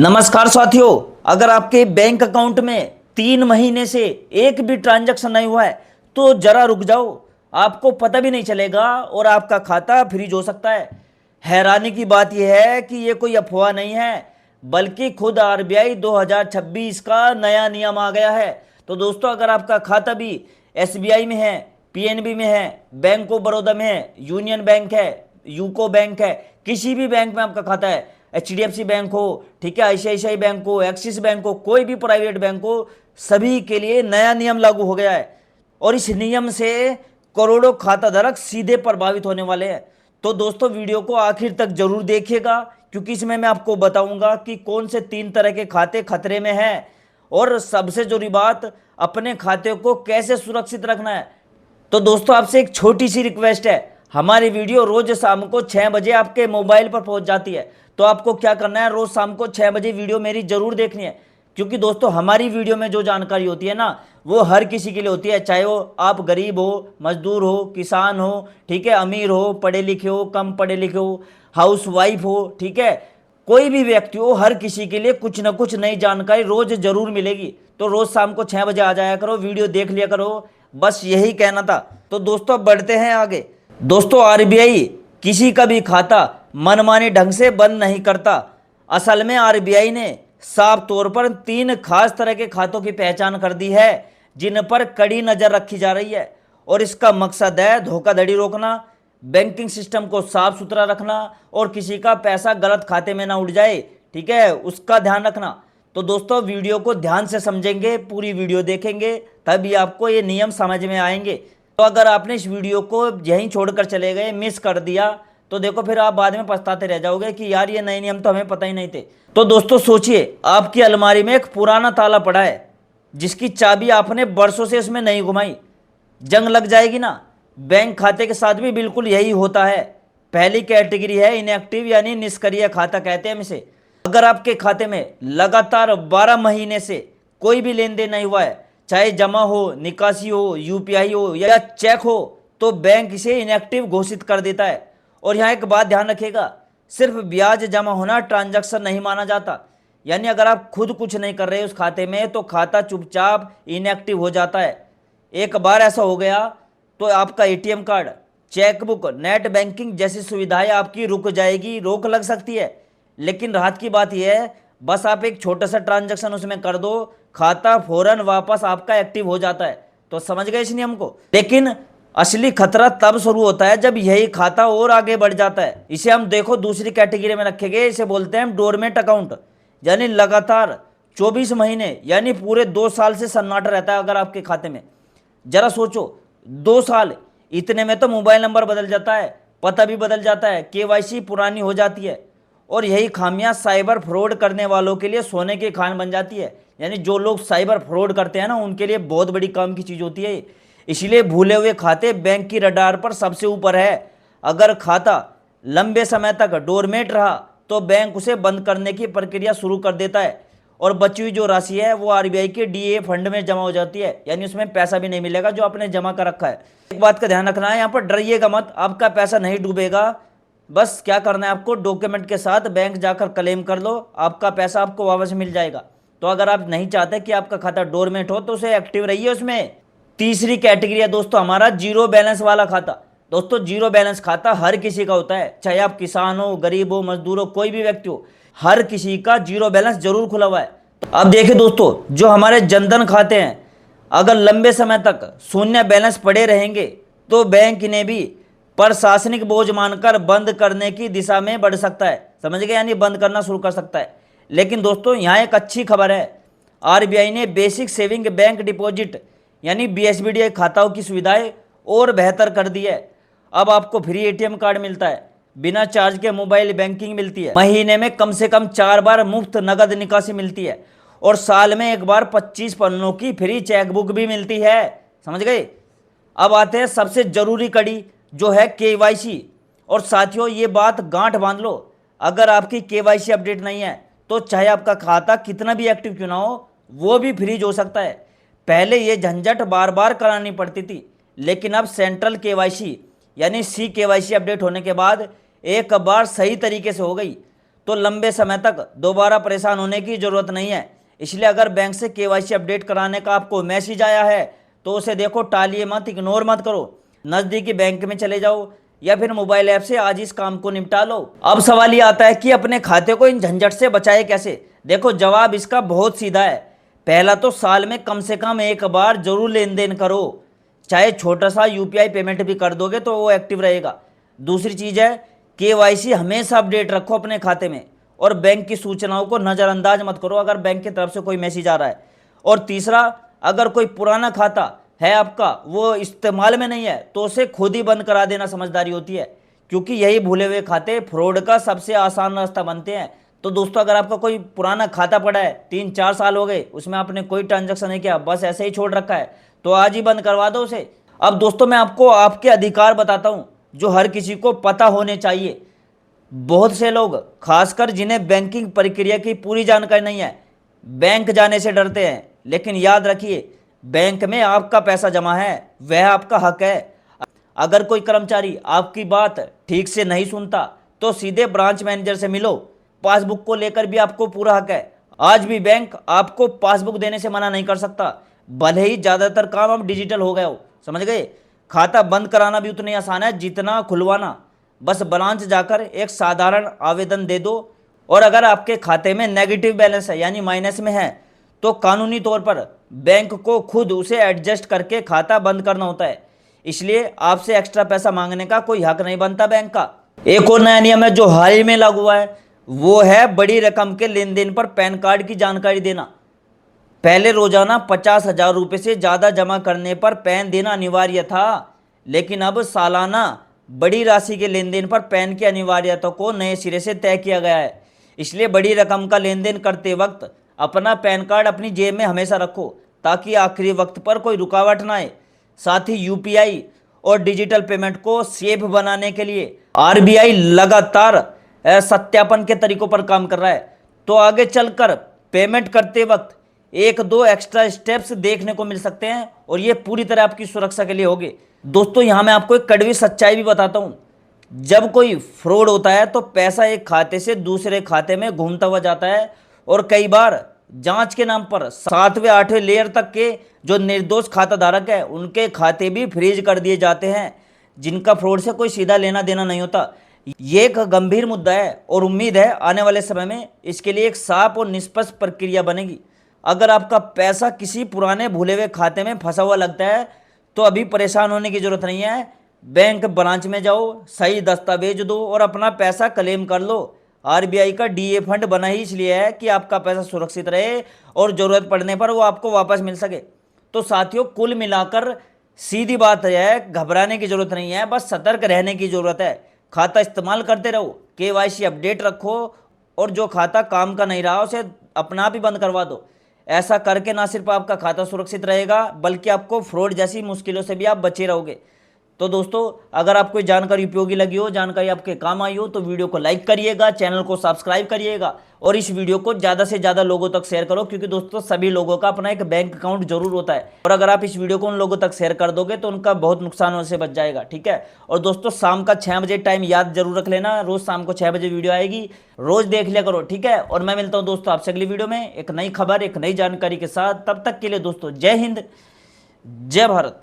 नमस्कार साथियों, अगर आपके बैंक अकाउंट में 3 महीने से एक भी ट्रांजैक्शन नहीं हुआ है तो जरा रुक जाओ। आपको पता भी नहीं चलेगा और आपका खाता फ्रीज हो सकता है। हैरानी की बात यह है कि ये कोई अफवाह नहीं है, बल्कि खुद आरबीआई 2026 का नया नियम आ गया है। तो दोस्तों, अगर आपका खाता भी एसबीआई में है, पीएनबी में है, बैंक ऑफ बड़ौदा में है, यूनियन बैंक है, यूको बैंक है, किसी भी बैंक में आपका खाता है, एचडीएफसी बैंक हो, ठीक है, आईसीआईसीआई बैंक हो, एक्सिस बैंक हो, कोई भी प्राइवेट बैंक हो, सभी के लिए नया नियम लागू हो गया है। और इस नियम से करोड़ों खाता धारक सीधे प्रभावित होने वाले हैं। तो दोस्तों, वीडियो को आखिर तक जरूर देखिएगा, क्योंकि इसमें मैं आपको बताऊंगा कि कौन से 3 तरह के खाते खतरे में हैं और सबसे जरूरी बात, अपने खाते को कैसे सुरक्षित रखना है। तो दोस्तों, आपसे एक छोटी सी रिक्वेस्ट है, हमारी वीडियो रोज शाम को 6 बजे आपके मोबाइल पर पहुंच जाती है। तो आपको क्या करना है, रोज शाम को 6 बजे वीडियो मेरी जरूर देखनी है, क्योंकि दोस्तों हमारी वीडियो में जो जानकारी होती है ना, वो हर किसी के लिए होती है, चाहे वो आप गरीब हो, मजदूर हो, किसान हो, ठीक है, अमीर हो, पढ़े लिखे हो, कम पढ़े लिखे हो, हाउस वाइफ हो, ठीक है, कोई भी व्यक्ति हो, हर किसी के लिए कुछ ना कुछ नई जानकारी रोज जरूर मिलेगी। तो रोज शाम को 6 बजे आ जाया करो, वीडियो देख लिया करो, बस यही कहना था। तो दोस्तों, अब बढ़ते हैं आगे। दोस्तों, आरबीआई किसी का भी खाता मनमाने ढंग से बंद नहीं करता। असल में आरबीआई ने साफ तौर पर 3 खास तरह के खातों की पहचान कर दी है, जिन पर कड़ी नजर रखी जा रही है। और इसका मकसद है धोखाधड़ी रोकना, बैंकिंग सिस्टम को साफ सुथरा रखना और किसी का पैसा गलत खाते में ना उड़ जाए, ठीक है, उसका ध्यान रखना। तो दोस्तों, वीडियो को ध्यान से समझेंगे, पूरी वीडियो देखेंगे, तभी आपको ये नियम समझ में आएंगे। तो अगर आपने इस वीडियो को यहीं छोड़कर चले गए, मिस कर दिया, तो देखो फिर आप बाद में पछताते रह जाओगे कि यार ये नए नियम तो हमें पता ही नहीं थे। तो दोस्तों सोचिए, आपकी अलमारी में एक पुराना ताला पड़ा है, जिसकी चाबी आपने बरसों से इसमें नहीं घुमाई, जंग लग जाएगी ना। बैंक खाते के साथ भी बिल्कुल यही होता है। पहली कैटेगरी है इनएक्टिव, यानी निष्क्रिय खाता कहते हैं हम इसे। अगर आपके खाते में लगातार 12 महीने से कोई भी लेन देन नहीं हुआ है, चाहे जमा हो, निकासी हो, यूपीआई हो या चेक हो, तो बैंक इसे इनएक्टिव घोषित कर देता है। और यहाँ एक बात ध्यान रखिएगा, सिर्फ ब्याज जमा होना ट्रांजैक्शन नहीं माना जाता। यानी अगर आप खुद कुछ नहीं कर रहे उस खाते में, तो खाता चुपचाप इनएक्टिव हो जाता है। एक बार ऐसा हो गया तो आपका ATM card, chequebook, net banking जैसी सुविधाएं आपकी रुक जाएगी, रोक लग सकती है। लेकिन राहत की बात यह है, बस आप एक छोटा सा ट्रांजैक्शन उसमें कर दो, खाता फौरन वापस आपका एक्टिव हो जाता है। तो समझ गए इस नियम को। लेकिन असली खतरा तब शुरू होता है जब यही खाता और आगे बढ़ जाता है। इसे हम देखो दूसरी कैटेगरी में रखेंगे, इसे बोलते हैं डोरमेट अकाउंट, यानी लगातार 24 महीने यानी पूरे 2 साल से सन्नाटा रहता है अगर आपके खाते में। जरा सोचो, 2 साल, इतने में तो मोबाइल नंबर बदल जाता है, पता भी बदल जाता है, केवाईसी पुरानी हो जाती है। और यही खामियां साइबर फ्रॉड करने वालों के लिए सोने की खान बन जाती है। यानी जो लोग साइबर फ्रॉड करते हैं ना, उनके लिए बहुत बड़ी काम की चीज़ होती है। इसलिए भूले हुए खाते बैंक की रडार पर सबसे ऊपर है। अगर खाता लंबे समय तक डोरमेट रहा तो बैंक उसे बंद करने की प्रक्रिया शुरू कर देता है, और बची हुई जो राशि है वो आरबीआई के डीए फंड में जमा हो जाती है। यानी उसमें पैसा भी नहीं मिलेगा जो आपने जमा कर रखा है। एक बात का ध्यान रखना है, यहाँ पर डरिएगा मत, आपका पैसा नहीं डूबेगा। बस क्या करना है आपको, डॉक्यूमेंट के साथ बैंक जाकर क्लेम कर लो, आपका पैसा आपको वापस मिल जाएगा। तो अगर आप नहीं चाहते कि आपका खाता डोरमेट हो तो उसे एक्टिव रहिए उसमें। तीसरी कैटेगरी है दोस्तों हमारा जीरो बैलेंस वाला खाता। दोस्तों, जीरो बैलेंस खाता हर किसी का होता है, चाहे आप किसान हो, गरीब हो, मजदूर हो, कोई भी व्यक्ति हो, हर किसी का जीरो बैलेंस जरूर खुला हुआ है। अब देखिए दोस्तों, जो हमारे जनधन खाते हैं, अगर लंबे समय तक शून्य बैलेंस पड़े रहेंगे तो बैंक इन्हें भी प्रशासनिक बोझ मानकर बंद करने की दिशा में बढ़ सकता है। समझ गए, यानी बंद करना शुरू कर सकता है। लेकिन दोस्तों, यहाँ एक अच्छी खबर है, आरबीआई ने बेसिक सेविंग बैंक डिपॉजिट यानी बीएसबीडी खाताओं की सुविधाएं और बेहतर कर दी है। अब आपको फ्री एटीएम कार्ड मिलता है, बिना चार्ज के मोबाइल बैंकिंग मिलती है, महीने में कम से कम 4 बार मुफ्त नगद निकासी मिलती है, और साल में एक बार 25 पन्नों की फ्री चेकबुक भी मिलती है। समझ गए। अब आते हैं सबसे जरूरी कड़ी, जो है केवाईसी। और साथियों, ये बात गांठ बांध लो, अगर आपकी केवाईसी अपडेट नहीं है तो चाहे आपका खाता कितना भी एक्टिव क्यों ना हो, वो भी फ्रीज हो सकता है। पहले ये झंझट बार बार करानी पड़ती थी, लेकिन अब सेंट्रल केवाईसी यानी सी केवाईसी अपडेट होने के बाद एक बार सही तरीके से हो गई तो लंबे समय तक दोबारा परेशान होने की जरूरत नहीं है। इसलिए अगर बैंक से केवाईसी अपडेट कराने का आपको मैसेज आया है तो उसे देखो, टालिए मत, इग्नोर मत करो, नजदीकी बैंक में चले जाओ या फिर मोबाइल ऐप से आज इस काम को निपटा लो। अब सवाल ये आता है कि अपने खाते को इन झंझट से बचाए कैसे। देखो जवाब इसका बहुत सीधा है। पहला तो साल में कम से कम एक बार जरूर लेन देन करो, चाहे छोटा सा यूपीआई पेमेंट भी कर दोगे तो वो एक्टिव रहेगा। दूसरी चीज है, केवाईसी हमेशा अपडेट रखो अपने खाते में, और बैंक की सूचनाओं को नज़रअंदाज मत करो अगर बैंक की तरफ से कोई मैसेज आ रहा है। और तीसरा, अगर कोई पुराना खाता है आपका वो इस्तेमाल में नहीं है तो उसे खुद ही बंद करा देना समझदारी होती है, क्योंकि यही भूले हुए खाते फ्रॉड का सबसे आसान रास्ता बनते हैं। तो दोस्तों अगर आपका कोई पुराना खाता पड़ा है, 3-4 साल हो गए, उसमें आपने कोई ट्रांजैक्शन नहीं किया, बस ऐसे ही छोड़ रखा है, तो आज ही बंद करवा दो उसे। अब दोस्तों मैं आपको आपके अधिकार बताता हूं जो हर किसी को पता होने चाहिए। बहुत से लोग, खासकर जिन्हें बैंकिंग प्रक्रिया की पूरी जानकारी नहीं है, बैंक जाने से डरते हैं। लेकिन याद रखिए, बैंक में आपका पैसा जमा है, वह आपका हक है। अगर कोई कर्मचारी आपकी बात ठीक से नहीं सुनता तो सीधे ब्रांच मैनेजर से मिलो। पासबुक को लेकर भी आपको पूरा हक है। आज भी बैंक आपको पासबुक देने से मना नहीं कर सकता, भले ही ज़्यादातर काम अब डिजिटल हो गया हो। समझ गए? खाता बंद कराना भी उतना ही आसान है जितना खुलवाना। बस ब्रांच जाकर एक साधारण आवेदन दे दो, और अगर आपके खाते में नेगेटिव बैलेंस है यानी माइनस में है तो कानूनी तौर पर बैंक को खुद उसे एडजस्ट करके खाता बंद करना होता है। इसलिए आपसे एक्स्ट्रा पैसा मांगने का कोई हक नहीं बनता बैंक का। एक और नया नियम है जो हाल ही में लागू हुआ है, वो है बड़ी रकम के लेन देन पर पैन कार्ड की जानकारी देना। पहले रोजाना 50,000 रुपये से ज़्यादा जमा करने पर पैन देना अनिवार्य था, लेकिन अब सालाना बड़ी राशि के लेन देन पर पैन की अनिवार्यता को नए सिरे से तय किया गया है। इसलिए बड़ी रकम का लेन देन करते वक्त अपना पैन कार्ड अपनी जेब में हमेशा रखो, ताकि आखिरी वक्त पर कोई रुकावट ना आए। साथ ही यूपीआई और डिजिटल पेमेंट को सेफ बनाने के लिए आरबीआई लगातार सत्यापन के तरीकों पर काम कर रहा है। तो आगे चलकर पेमेंट करते वक्त 1-2 एक्स्ट्रा स्टेप्स देखने को मिल सकते हैं, और ये पूरी तरह आपकी सुरक्षा के लिए होंगे। दोस्तों यहाँ मैं आपको एक कड़वी सच्चाई भी बताता हूँ। जब कोई फ्रॉड होता है तो पैसा एक खाते से दूसरे खाते में घूमता हुआ जाता है, और कई बार जांच के नाम पर 7वें-8वें लेयर तक के जो निर्दोष खाता धारक है उनके खाते भी फ्रीज कर दिए जाते हैं, जिनका फ्रॉड से कोई सीधा लेना देना नहीं होता। ये एक गंभीर मुद्दा है, और उम्मीद है आने वाले समय में इसके लिए एक साफ और निष्पक्ष प्रक्रिया बनेगी। अगर आपका पैसा किसी पुराने भूले हुए खाते में फंसा हुआ लगता है तो अभी परेशान होने की जरूरत नहीं है। बैंक ब्रांच में जाओ, सही दस्तावेज दो और अपना पैसा क्लेम कर लो। आरबीआई का डीए फंड बना ही इसलिए है कि आपका पैसा सुरक्षित रहे और जरूरत पड़ने पर वो आपको वापस मिल सके। तो साथियों कुल मिलाकर सीधी बात है, घबराने की जरूरत नहीं है, बस सतर्क रहने की जरूरत है। खाता इस्तेमाल करते रहो, केवाईसी अपडेट रखो, और जो खाता काम का नहीं रहा उसे अपना आप ही बंद करवा दो। ऐसा करके ना सिर्फ आपका खाता सुरक्षित रहेगा बल्कि आपको फ्रॉड जैसी मुश्किलों से भी आप बचे रहोगे। तो दोस्तों अगर आपको जानकारी उपयोगी लगी हो, जानकारी आपके काम आई हो, तो वीडियो को लाइक करिएगा, चैनल को सब्सक्राइब करिएगा, और इस वीडियो को ज़्यादा से ज़्यादा लोगों तक शेयर करो, क्योंकि दोस्तों सभी लोगों का अपना एक बैंक अकाउंट जरूर होता है, और अगर आप इस वीडियो को उन लोगों तक शेयर कर दोगे तो उनका बहुत नुकसान होने से बच जाएगा। ठीक है। और दोस्तों शाम का 6 बजे टाइम याद जरूर रख लेना, रोज़ शाम को 6 बजे वीडियो आएगी, रोज़ देख लिया करो। ठीक है। और मैं मिलता हूँ दोस्तों आपसे अगली वीडियो में एक नई खबर, एक नई जानकारी के साथ। तब तक के लिए दोस्तों जय हिंद, जय भारत।